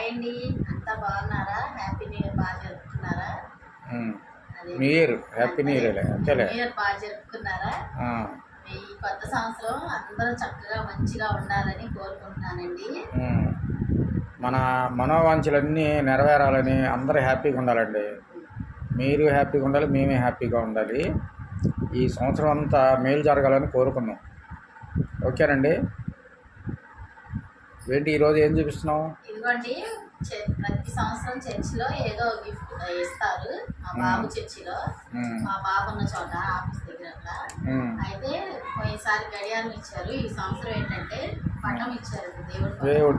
Hi అండి, అంతా బాగున్నారా? హ్యాపీ న్యూ ఇయర్ బాగా జరుపుకున్నారా? New year happy new year అంతేలే. న్యూ ఇయర్ బాగా జరుపుకున్నారా? ఈ కొత్త సంవత్సరం అందరూ చక్కగా మంచిగా ఉండాలని కోరుకుంటున్నానండి. మన మనోవాంఛలన్నీ నెరవేరాలని అందరూ హ్యాపీగా ఉండాలండి. మీరు హ్యాపీగా ఉండాలి, మేమే హ్యాపీగా ఉండాలి. ఈ సంవత్సరం అంతా మేలు జరగాలని కోరుకున్నాం. ఓకేనండి. ఏంటి ఈరోజు ఏం చూపిస్తున్నావు? ఇదిగోండి, ప్రతి సంవత్సరం చర్చిలో ఏదో గిఫ్ట్ ఇస్తారు. మా బాబు చర్చిలో, మా బాబు ఉన్న చోట ఆఫీస్ దగ్గర అట్లా. అయితే పోయినసారి గడియారం ఇచ్చారు. ఈ సంవత్సరం ఏంటంటే పటం ఇచ్చారు.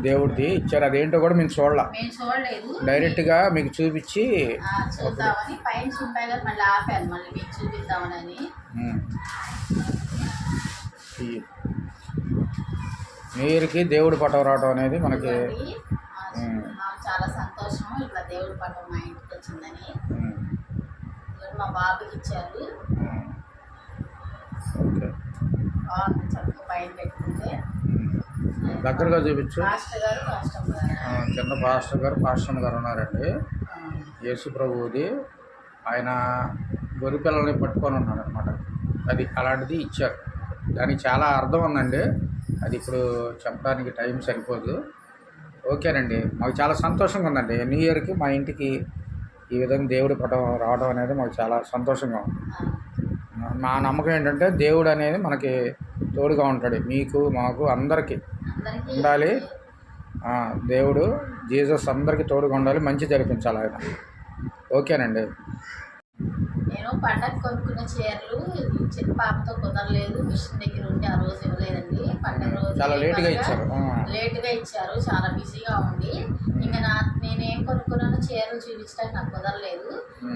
దేవుడిది ఇచ్చారు. అదేంటో కూడా మేము చూడలేదు. డైరెక్ట్ గా మీకు చూపించి చూద్దామని పైన చూపాయి కదా, మళ్ళీ ఆపాను, మళ్ళీ మీకు చూపిద్దామని. న్యూ ఇయర్కి దేవుడి పటం రావడం అనేది మనకి చాలా సంతోషం. ఇట్లా దేవుడి పటం మా ఇంటికి వచ్చిందని మా బాబుకి ఇచ్చారు. బాగుంది, చక్కగా పైన పెట్టుకుంటే. దగ్గరగా చూపించు. పాస్టర్ గారు కింద పాస్టర్ గారు ఉన్నారండి. యేసు ప్రభువుది. ఆయన గొర్రెపిల్లల్ని పట్టుకొని ఉన్నాడు అనమాట. అది అలాంటిది ఇచ్చారు. దానికి చాలా అర్థం ఉందండి. అది ఇప్పుడు చెప్పడానికి టైం సరిపోదు. ఓకేనండి, మాకు చాలా సంతోషంగా ఉందండి. న్యూ ఇయర్కి మా ఇంటికి ఈ విధంగా దేవుడి పటం రావడం అనేది మాకు చాలా సంతోషంగా ఉంది. మా నమ్మకం ఏంటంటే దేవుడు అనేది మనకి తోడుగా ఉంటాడు. మీకు మాకు అందరికీ ఉండాలి. దేవుడు జీసస్ అందరికీ తోడుగా ఉండాలి, మంచి జరిపించాలి ఆయన. ఓకేనండి. నేను పండగ కొనుక్కున్న చీరలు చిన్న పాపతో కుదరలేదు. మిషన్ దగ్గర ఉండి ఆ రోజు ఇవ్వలేదండి. పండగ రోజు చాలా లేట్గా ఇచ్చారు. చాలా బిజీగా ఉంది. ఇంకా నేనేం కొనుక్కున్నానో చీరలు చూపించడానికి నాకు కుదరలేదు.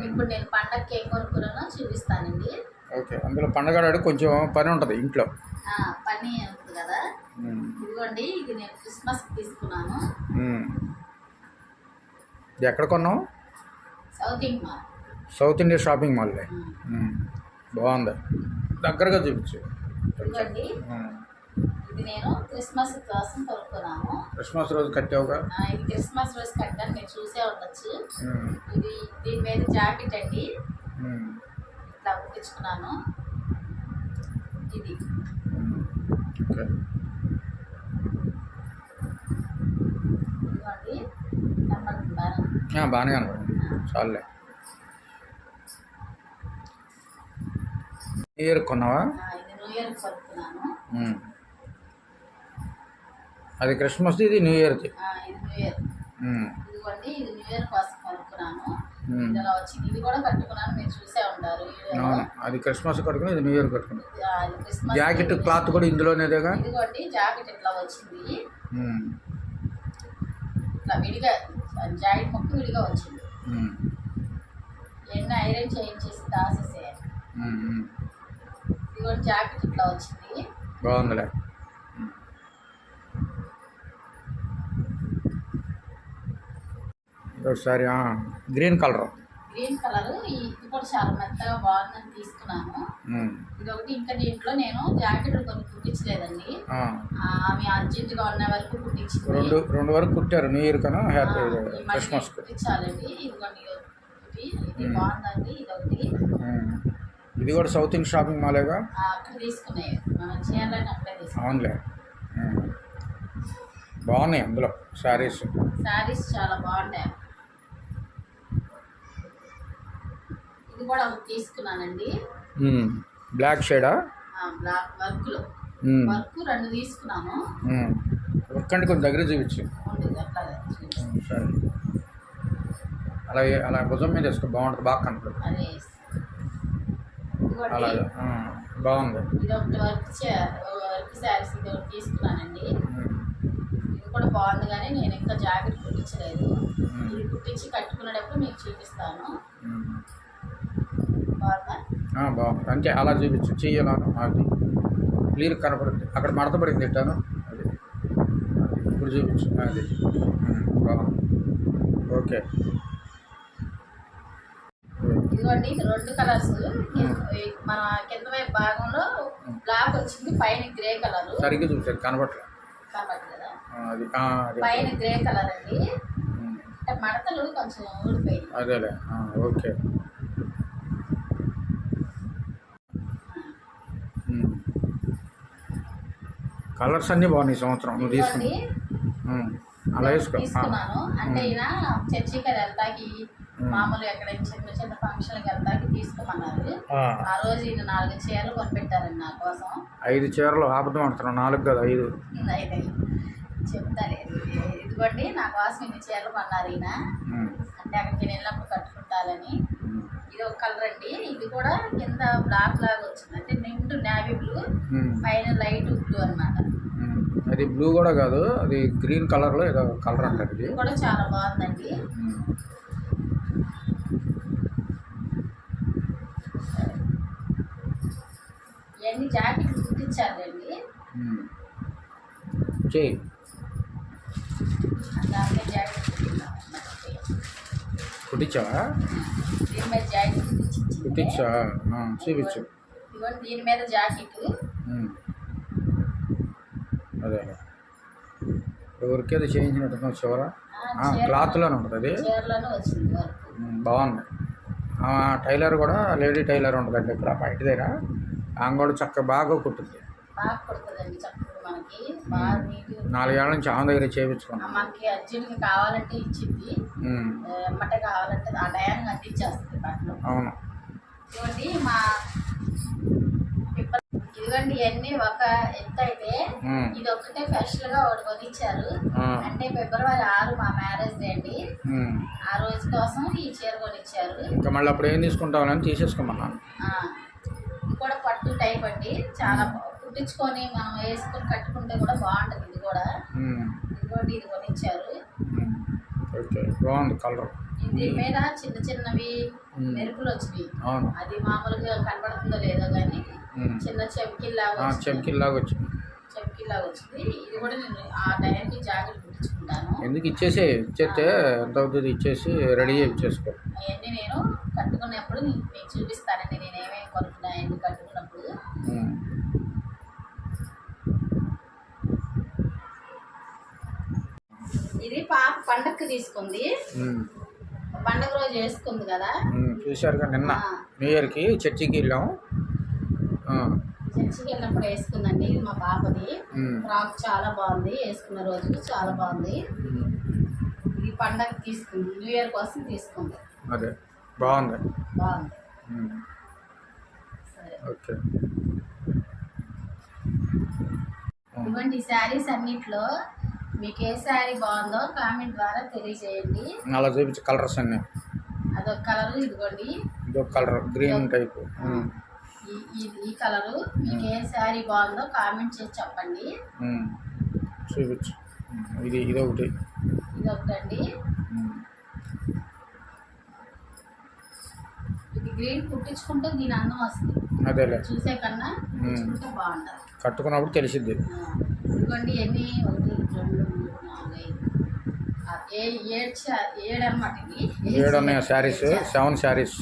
ఇప్పుడు నేను పండగకి ఏం కొనుక్కున్నానో చూపిస్తానండి. ఓకే. అందులో పండగ కొంచెం పని ఉంటుంది ఇంట్లో. పని ఉంటుంది కదా. ఇదిగోండి, ఇది నేను క్రిస్మస్కి తీసుకున్నాను. ఇది ఎక్కడ కొన్నావు? South India shopping mall. బాగుంది, దగ్గరగా చూపించు. ఇది నేను క్రిస్మస్ కోసం కొనుక్కున్నాను. క్రిస్మస్ రోజు కట్టావుగా? ఇది క్రిస్మస్ రోజు కట్టాను, మీరు చూసే ఉండొచ్చు. ఇది దీని మీద జాకెట్ అండి, ఇట్లా కుట్టించుకున్నాను. ఇది బాగానే కనపడింది. చాలులే. న్యూ ఇయర్ కొన్నావా? అది క్రిస్మస్, ఇది న్యూ ఇయర్ది. ఇదిగోండి, ఇది న్యూ ఇయర్ కోసం కొనుక్కున్నాను. ఇందులో వచ్చి ఇది కూడా కట్టుకున్నాను, మీరు చూసే ఉంటారు. అది క్రిస్మస్ కట్టుకుని, ఇది న్యూ ఇయర్ కట్టుకున్నాను. జాకెట్ క్లాత్ కూడా ఇందులోనేదేగా. ఇదిగోండి, జాకెట్ ఇట్లా వచ్చింది. ఇట్లా విడిగా జాకెట్ మొక్క విడిగా వచ్చింది. ఎన్ని ఐరన్ చేయించేసి దాసేసేయాలి. ఇదిగోండి, జాకెట్ ఇట్లా వచ్చింది. బాగుందిలే. ఒకసారి గ్రీన్ కలర్ ఇది కూడా చాలా మెత్తగా బాగుందని తీసుకున్నాను. ఇది ఒకటి. ఇంకా దీంట్లో నేను జాకెట్లు కొన్ని కుట్టించలేదండి. అవి అర్జెంటుగా ఉన్న వరకు కుట్టించింది. రెండు వరకు కుట్టారు న్యూ ఇయర్ కన్నా హ్యాపీ క్రిస్మస్ కుట్టించాలండి. ఇదిగోండి, ఇది బాగుందండి. ఇదొకటి. ఇది కూడా సౌత్ ఇండియా షాపింగ్ మాలేగా. అక్కడ తీసుకున్నాయి, మనం చేయాలని అక్కడే తీసుకున్నాం. అవునులే, బాగున్నాయి. అందులో శారీస్ చాలా బాగున్నాయి. ఇది కూడా ఒకటి తీసుకున్నానండి. బ్లాక్ షేడా? బ్లాక్ వర్క్ 2 తీసుకున్నాను. వర్క్ అంటే కొంచెం దగ్గర చూపించు. అలా భుజం మీద వేసుకో, బాగుంటుంది, బాగా కనపడుతుంది. అలాగే బాగుంది. ఇది ఒకటి వర్క్ శారీస్ ఇది ఒకటి తీసుకున్నానండి. ఇది కూడా బాగుంది, కానీ నేను ఇంకా జాకెట్ కుట్టించలేదు. ఇది కుట్టించి కట్టుకునేటప్పుడు మీకు చూపిస్తాను. బాగుంది. అంటే అలా చూపించు, చెయ్యాలను. అది క్లియర్ కనపడుతుంది. అక్కడ మడత పడింది ఇట్టాను. అది ఇప్పుడు చూపించు. అది బాగుంది. ఓకే. ఇదిగోండి, ఇది 2 కలర్స్. మన కింద వైపు భాగంలో బ్లాక్ వచ్చింది, పైన గ్రే కలర్. సరిగ్గా చూసారు, కనపడలేదు. పైన గ్రే కలర్ అండి. మడతలు కొంచెం ఊడిపోయి. అదేలే, ఓకే. కలర్స్ అన్నీ బాగున్నాయి ఈ సంవత్సరం నువ్వు తీసుకుని. అలా తీసుకున్నాను. అంటే ఈయన చర్చికి వెళ్తాకి మామూలు ఎక్కడ చిన్న చిన్న ఫంక్షన్కి వెళ్తాకి తీసుకోమన్నారు. ఆ రోజు ఈయన 4 చీరలు కొనిపెట్టారండి నా కోసం. 5 చీరలు ఆపదం అంటున్నాను, 4 కాదు 5. అయితే చెప్తాను, ఇదిగోండి నా కోసం ఇన్ని చీరలు కొన్నారు ఈయన. అంటే అక్కడికి వెళ్ళినప్పుడు కట్టుకుంటారని. ఇది ఒక కలర్ అండి. ఇది కూడా కింద బ్లాక్ లాగా వచ్చింది, అంటే నిండు నేవీ బ్లూ, పైన లైట్ బ్లూ అన్నమాట. అది బ్లూ కూడా కాదు, అది గ్రీన్ కలర్లో ఏదో కలర్ అంటారు. ఇది కూడా చాలా బాగుందండి. ఇవన్నీ జాకెట్లు కుట్టించాలండి. దాంట్లో జాకెట్ కుట్టించావా? దీని మీద జాకెట్ కుట్టించా, చూపించు. ఇదిగోండి దీని మీద జాకెట్. అదే ఎవరికేదో చేయించినట్టు చివర క్లాత్లోనే ఉంటుంది, అది చీరలోనే వచ్చింది. బాగుంది. టైలర్ కూడా లేడీ టైలర్ ఉంటుందండి ఇక్కడ మా ఇంటి దగ్గర. ఆమె కూడా చక్కగా బాగా కుట్టింది. బాగా కుడుతుందండి చక్కగా. మనకి బాగా 4 ఏళ్ళ నుంచి ఆమె దగ్గర చేయించుకున్నాం. మనకి అర్జెంట్గా కావాలంటే ఇచ్చింది, ఎమ్మటే కావాలంటే ఆ టయానికి అందించేస్తుంది బట్టలు. అవును. ఇదిగోండి మా ఇదిగోండి ఇవన్నీ ఒక ఎత్తు అయితే, ఇది ఒక్కటే స్పెషల్ గా ఒకటి కొనిచ్చారు. అంటే ఫిబ్రవరి 6 మా మ్యారేజ్ డే అండి. ఆ రోజు కోసం ఈ చీర కొనిచ్చారు. ఇంకా మళ్ళీ అప్పుడు ఏం తీసుకుంటామని తీసేసుకోమన్నాను. ఇది కూడా పట్టు టైప్ అండి, చాలా కుట్టించుకొని మనం వేసుకొని కట్టుకుంటే కూడా బాగుంటుంది. ఇది కూడా ఇదిగోండి ఇది కొనిచ్చారు. బాగుంది కలర్. దీని మీద చిన్న చిన్నవి మెరుపులు వచ్చినాయి. అది మామూలుగా కనబడుతుందో లేదో కానీ చిన్న చెమ్కిల్లాగా వచ్చింది. ఇది కూడా నేను ఆ టైంకి జాకెట్ కుట్టించుకుంటాను. ఎందుకు ఇచ్చేస్తే ఎంత అవుతుంది, ఇచ్చేసి రెడీ చేసుకో. అవన్నీ నేను కట్టుకున్నప్పుడు మీకు చూపిస్తానండి, నేను ఏమేమి కొనుక్కున్నాను కట్టుకున్నప్పుడు. ఇది పాప పండగకి తీసుకుంది, పండగ రోజు వేసుకుంది కదా. చూసారుగా నిన్న న్యూ ఇయర్కి చర్చికి వెళ్ళాము. చర్చికి వెళ్ళినప్పుడు వేసుకుందండి. ఇది మా పాపది ఫ్రాక్, చాలా బాగుంది. వేసుకున్న రోజు చాలా బాగుంది. ఇది పండగ తీసుకుంది, న్యూ ఇయర్ కోసం తీసుకుంది. అదే బాగుంది. సరే, ఓకే. ఇవ్వండి ఈ శారీస్ అన్నిట్లో మీకు ఏ శారీ బాగుందో కామెంట్ ద్వారా తెలియజేయండి. అలా చూపించే కలర్స్ అన్నీ. అదొక కలర్, ఇదిగోండి ఇదొక కలర్ గ్రీన్ టైప్. ఈ కలరు మీకు ఏ శారీ బాగుందో కామెంట్ చేసి చెప్పండి. చూపించు. ఇదొకటి, ఇదొకటండి. ఇది గ్రీన్ కుట్టించుకుంటే దీని అందం వస్తుంది. అదేలే, చూసే కన్నా కుట్టించుకుంటే బాగుంటుంది. కట్టుకున్నప్పుడు తెలిసిద్ది. ఇదిగోండి ఎన్ని 1 2 3 4 5 7 అనమాట. ఇది 7 ఉన్నాయి శారీస్, 7 శారీస్.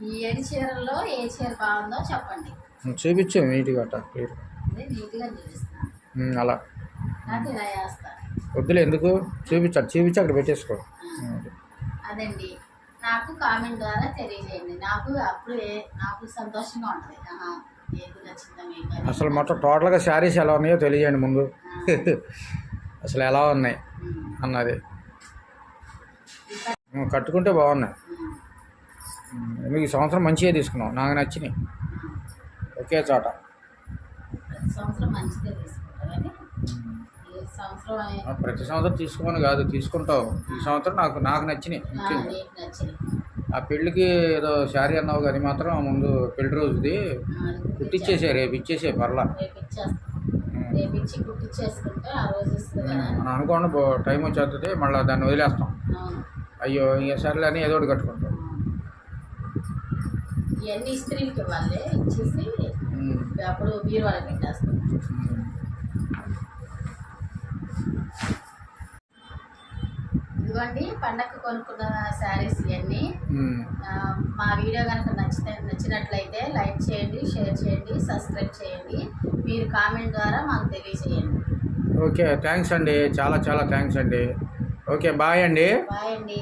ఈ 7 చీరల్లో ఏ చీర బాగుందో చెప్పండి. చూపించు నీట్గా క్లియర్. నీట్గా చూపిస్తాను. అలా నాకు ఇలా వేస్తాను. వద్దులే, ఎందుకు చూపించి అక్కడ పెట్టేసుకో. అదండి, నాకు కామెంట్ ద్వారా తెలియజేయండి. నాకు సంతోషంగా ఉంటుంది. ఏది నచ్చిందో మీకు. అసలు మొత్తం టోటల్గా శారీస్ ఎలా ఉన్నాయో తెలియజేయండి ముందు. అసలు ఎలా ఉన్నాయి అన్నది కట్టుకుంటే బాగున్నాయి. ఎందుకు ఈ సంవత్సరం మంచిగా తీసుకున్నావు, నాకు నచ్చినాయి. ఒకే చోట ప్రతి సంవత్సరం తీసుకోమని కాదు, తీసుకుంటావు. ఈ సంవత్సరం నాకు నచ్చినాయి. ఆ పెళ్ళికి ఏదో శారీ అన్నావు, అది మాత్రం ముందు పెళ్లి రోజుది కుట్టించేసే, రేపు ఇచ్చేసే పర్లా. మనం అనుకోండి టైం వచ్చేస్తుంది, మళ్ళీ దాన్ని వదిలేస్తాం. అయ్యో ఇక సరేలే అని ఏదో ఒకటి కట్టుకుంటాం. ఇవన్నీ ఇస్త్రీలకి ఇవ్వాలి, ఇచ్చేసి అప్పుడు బీరువాళ్ళకి పెట్టేస్తాం. ఇదిగోండి పండగకు కొనుక్కున్న శారీస్ ఇవన్నీ. మా వీడియో కనుక నచ్చినట్లయితే లైక్ చేయండి, షేర్ చేయండి, సబ్స్క్రైబ్ చేయండి. మీరు కామెంట్ ద్వారా మాకు తెలియజేయండి. ఓకే, థ్యాంక్స్ అండి, చాలా థ్యాంక్స్ అండి. ఓకే బాయ్ అండి. బాయ్ అండి.